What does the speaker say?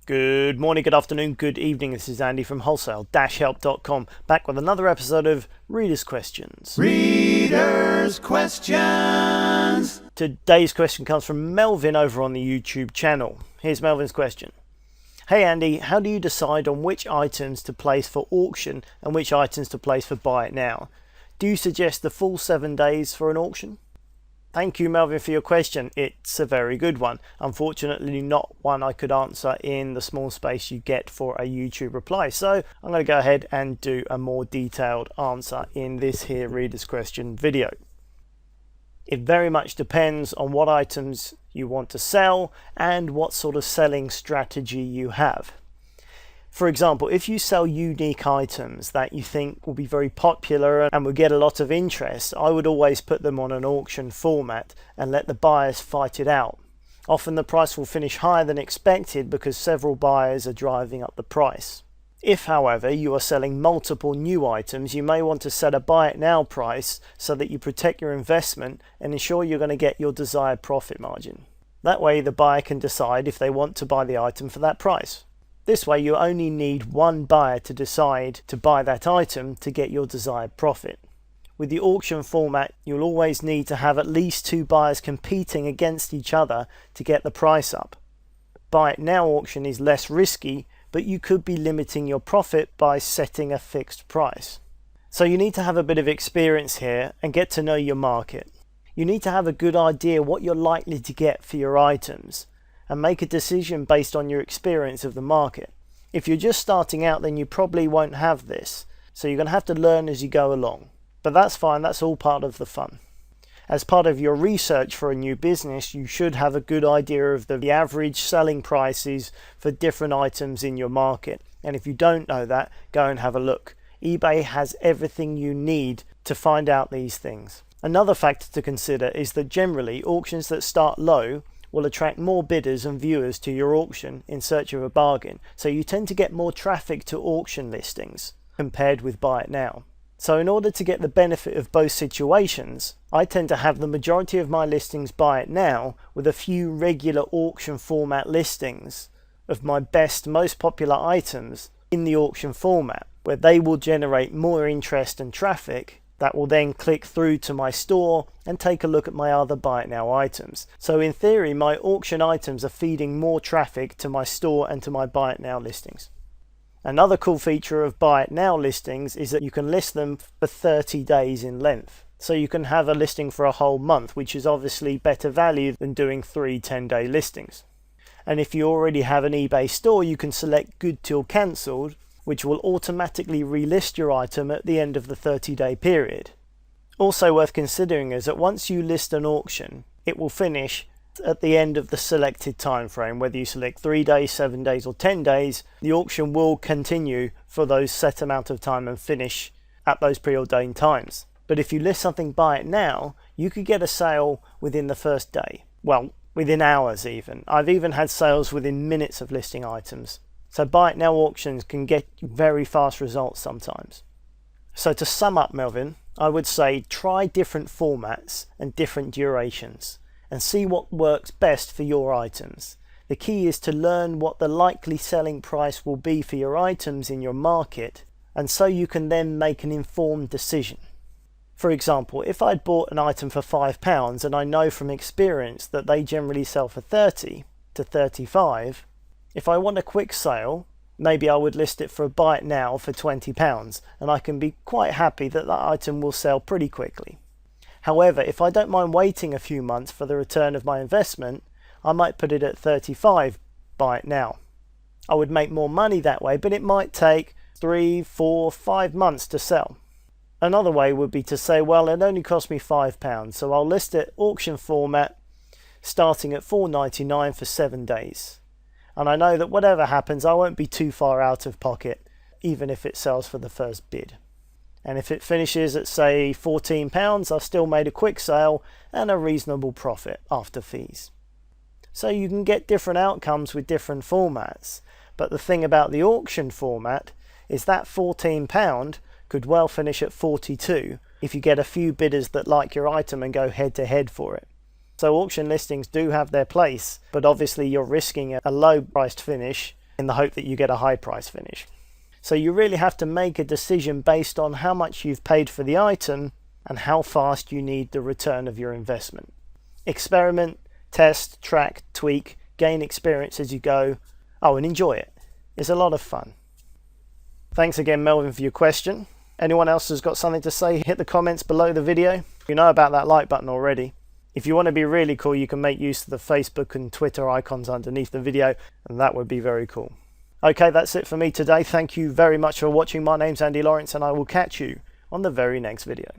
Good morning, good afternoon, good evening. This is Andy from wholesale-help.com, back with another episode of Readers Questions. Readers Questions! Today's question comes from Melvin over on the YouTube channel. Here's Melvin's question. Hey Andy, how do you decide on which items to place for auction and which items to place for buy it now? Do you suggest the full 7 days for an auction? Thank you, Melvin, for your question. It's a very good one. Unfortunately, not one I could answer in the small space you get for a YouTube reply. So I'm going to go ahead and do a more detailed answer in this here Reader's Question video. It very much depends on what items you want to sell and what sort of selling strategy you have. For example, if you sell unique items that you think will be very popular and will get a lot of interest, I would always put them on an auction format and let the buyers fight it out. Often the price will finish higher than expected because several buyers are driving up the price. If, however, you are selling multiple new items, you may want to set a buy it now price so that you protect your investment and ensure you're going to get your desired profit margin. That way the buyer can decide if they want to buy the item for that price. This way you only need one buyer to decide to buy that item to get your desired profit. With the auction format, you'll always need to have at least two buyers competing against each other to get the price up. Buy it now auction is less risky, but you could be limiting your profit by setting a fixed price. So you need to have a bit of experience here and get to know your market. You need to have a good idea what you're likely to get for your items and make a decision based on your experience of the market. If you're just starting out, then you probably won't have this, so you're going to have to learn as you go along. But that's fine, that's all part of the fun. As part of your research for a new business, you should have a good idea of the average selling prices for different items in your market. And if you don't know that, go and have a look. eBay has everything you need to find out these things. Another factor to consider is that generally auctions that start low will attract more bidders and viewers to your auction in search of a bargain, so you tend to get more traffic to auction listings compared with buy it now. So in order to get the benefit of both situations, I tend to have the majority of my listings buy it now with a few regular auction format listings of my best, most popular items in the auction format, where they will generate more interest and traffic that will then click through to my store and take a look at my other buy it now items. So in theory, my auction items are feeding more traffic to my store and to my buy it now listings. Another cool feature of buy it now listings is that you can list them for 30 days in length. So you can have a listing for a whole month, which is obviously better value than doing 3 10-day listings. And if you already have an eBay store, you can select good till cancelled, which will automatically relist your item at the end of the 30-day period. Also worth considering is that once you list an auction, it will finish at the end of the selected time frame. Whether you select 3 days, 7 days or 10 days, the auction will continue for those set amount of time and finish at those preordained times. But if you list something buy it now, you could get a sale within the first day. Well, within hours even. I've even had sales within minutes of listing items. So buy it now auctions can get very fast results sometimes. So to sum up, Melvin, I would say try different formats and different durations and see what works best for your items. The key is to learn what the likely selling price will be for your items in your market, and so you can then make an informed decision. For example, if I'd bought an item for £5 and I know from experience that they generally sell for 30 to 35, if I want a quick sale, maybe I would list it for a buy it now for £20 and I can be quite happy that that item will sell pretty quickly. However, if I don't mind waiting a few months for the return of my investment, I might put it at 35, buy it now. I would make more money that way, but it might take 3, 4, 5 months to sell. Another way would be to say, well, it only cost me £5, so I'll list it auction format starting at $4.99 for 7 days. And I know that whatever happens, I won't be too far out of pocket, even if it sells for the first bid. And if it finishes at, say, £14, I've still made a quick sale and a reasonable profit after fees. So you can get different outcomes with different formats. But the thing about the auction format is that £14 could well finish at 42 if you get a few bidders that like your item and go head to head for it. So auction listings do have their place, but obviously you're risking a low priced finish in the hope that you get a high price finish. So you really have to make a decision based on how much you've paid for the item and how fast you need the return of your investment. Experiment, test, track, tweak, gain experience as you go. Oh, and enjoy it. It's a lot of fun. Thanks again, Melvin, for your question. Anyone else has got something to say, hit the comments below the video. You know about that like button already. If you want to be really cool, you can make use of the Facebook and Twitter icons underneath the video, and that would be very cool. Okay, that's it for me today. Thank you very much for watching. My name's Andy Lawrence, and I will catch you on the very next video.